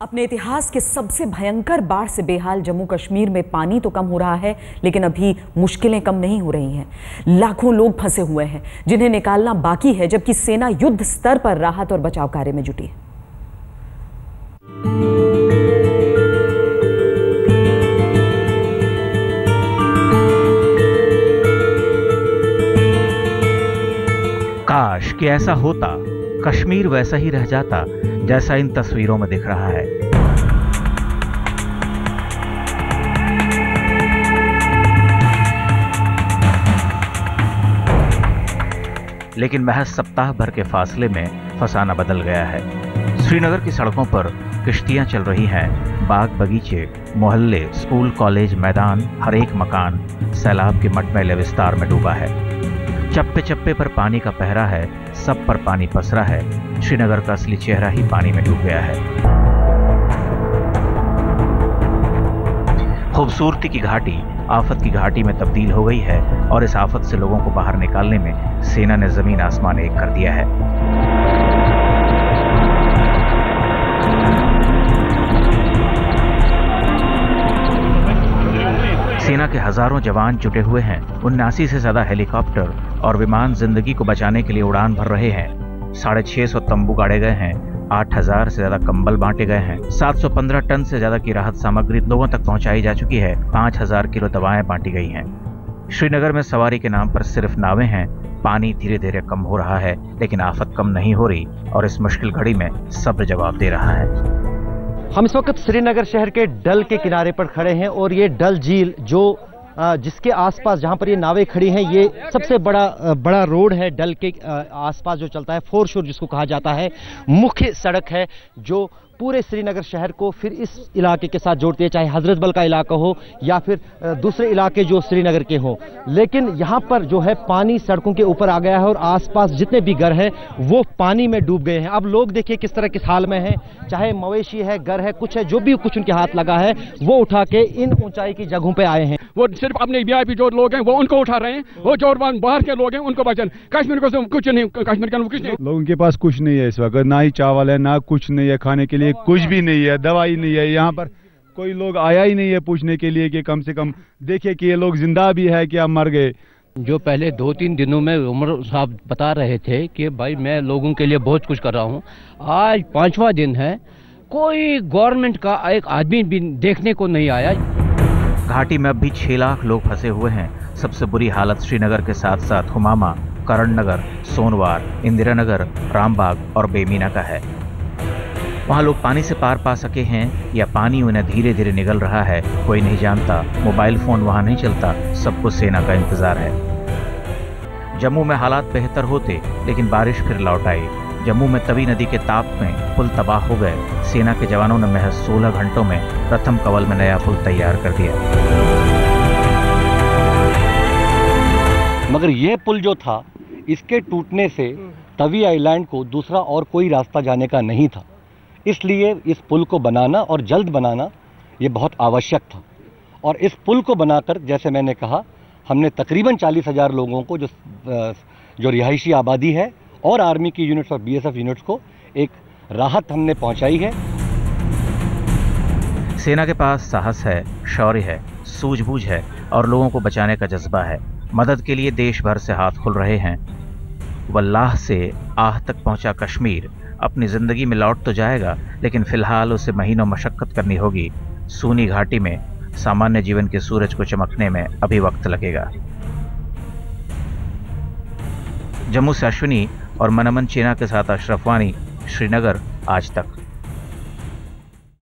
अपने इतिहास के सबसे भयंकर बाढ़ से बेहाल जम्मू कश्मीर में पानी तो कम हो रहा है, लेकिन अभी मुश्किलें कम नहीं हो रही हैं। लाखों लोग फंसे हुए हैं जिन्हें निकालना बाकी है, जबकि सेना युद्ध स्तर पर राहत और बचाव कार्य में जुटी है। काश कि ऐसा होता, कश्मीर वैसा ही रह जाता जैसा इन तस्वीरों में दिख रहा है। लेकिन महज सप्ताह भर के फासले में फसाना बदल गया है। श्रीनगर की सड़कों पर किश्तियां चल रही हैं। बाग बगीचे, मोहल्ले, स्कूल, कॉलेज, मैदान, हर एक मकान सैलाब के मटमैले विस्तार में डूबा है। चप्पे चप्पे पर पानी का पहरा है, सब पर पानी पसरा है। श्रीनगर का असली चेहरा ही पानी में डूब गया है। खूबसूरती की घाटी आफत की घाटी में तब्दील हो गई है और इस आफत से लोगों को बाहर निकालने में सेना ने जमीन आसमान एक कर दिया है। सेना के हजारों जवान जुटे हुए हैं। 79 से ज्यादा हेलीकॉप्टर और विमान जिंदगी को बचाने के लिए उड़ान भर रहे हैं। 650 तंबू गाड़े गए हैं। 8000 से ज्यादा कंबल बांटे गए हैं। 715 टन से ज्यादा की राहत सामग्री लोगों तक पहुंचाई जा चुकी है। 5000 किलो दवाएं बांटी गई हैं। श्रीनगर में सवारी के नाम पर सिर्फ नावें हैं। पानी धीरे धीरे कम हो रहा है, लेकिन आफत कम नहीं हो रही और इस मुश्किल घड़ी में सब्र जवाब दे रहा है। हम इस वक्त श्रीनगर शहर के डल के किनारे पर खड़े हैं और ये डल झील जो जिसके आसपास जहां पर ये नावें खड़ी हैं, ये सबसे बड़ा रोड है डल के आसपास जो चलता है, फोरशोर जिसको कहा जाता है। मुख्य सड़क है जो पूरे श्रीनगर शहर को फिर इस इलाके के साथ जोड़ती है, चाहे हजरतबल का इलाका हो या फिर दूसरे इलाके जो श्रीनगर के हों। लेकिन यहाँ पर जो है पानी सड़कों के ऊपर आ गया है और आसपास जितने भी घर हैं वो पानी में डूब गए हैं। अब लोग देखिए किस तरह किस हाल में हैं, चाहे मवेशी है, घर है, कुछ है, जो भी कुछ उनके हाथ लगा है वो उठा के इन ऊंचाई की जगहों पे आए हैं। वो सिर्फ अपने वीआईपी जो लोग हैं वो उनको उठा रहे हैं, वो जो बाहर के लोग हैं उनको बचन। कश्मीर को कुछ नहीं, कश्मीर का कुछ नहीं। लोगों के पास कुछ नहीं है इस वक्त, ना ही चावल है, ना कुछ नहीं है खाने के लिए, कुछ भी नहीं है, दवाई नहीं है। यहाँ पर कोई लोग आया ही नहीं है पूछने के लिए कि कम से कम देखिए कि ये लोग जिंदा भी है क्या मर गए। जो पहले 2-3 दिनों में उमर साहब बता रहे थे कि भाई मैं लोगों के लिए बहुत कुछ कर रहा हूँ, आज 5वां दिन है, कोई गवर्नमेंट का एक आदमी भी देखने को नहीं आया। घाटी में अब भी 6 लाख लोग फंसे हुए हैं। सबसे बुरी हालत श्रीनगर के साथ साथ हुमामा, करण नगर, सोनवार, इंदिरा नगर, रामबाग और बेमीना का है। वहाँ लोग पानी से पार पा सके हैं या पानी उन्हें धीरे धीरे निगल रहा है, कोई नहीं जानता। मोबाइल फोन वहाँ नहीं चलता, सबको सेना का इंतजार है। जम्मू में हालात बेहतर होते, लेकिन बारिश फिर लौट आई। जम्मू में तवी नदी के ताप में पुल तबाह हो गए। सेना के जवानों ने महज 16 घंटों में प्रथम कवल में नया पुल तैयार कर दिया। मगर यह पुल जो था, इसके टूटने से तवी आइलैंड को दूसरा और कोई रास्ता जाने का नहीं था। इसलिए इस पुल को बनाना और जल्द बनाना ये बहुत आवश्यक था। और इस पुल को बनाकर, जैसे मैंने कहा, हमने तकरीबन 40,000 लोगों को जो रिहायशी आबादी है और आर्मी की यूनिट्स और बीएसएफ यूनिट्स को एक राहत हमने पहुंचाई है। सेना के पास साहस है, शौर्य है, सूझबूझ है और लोगों को बचाने का जज्बा है। मदद के लिए देश भर से हाथ खुल रहे हैं। वल्लाह से आह तक पहुंचा कश्मीर अपनी जिंदगी में लौट तो जाएगा, लेकिन फिलहाल उसे महीनों मशक्कत करनी होगी। सूनी घाटी में सामान्य जीवन के सूरज को चमकने में अभी वक्त लगेगा। जम्मू से अश्विनी और मनमन चेना के साथ अशरफ वानी, श्रीनगर आज तक।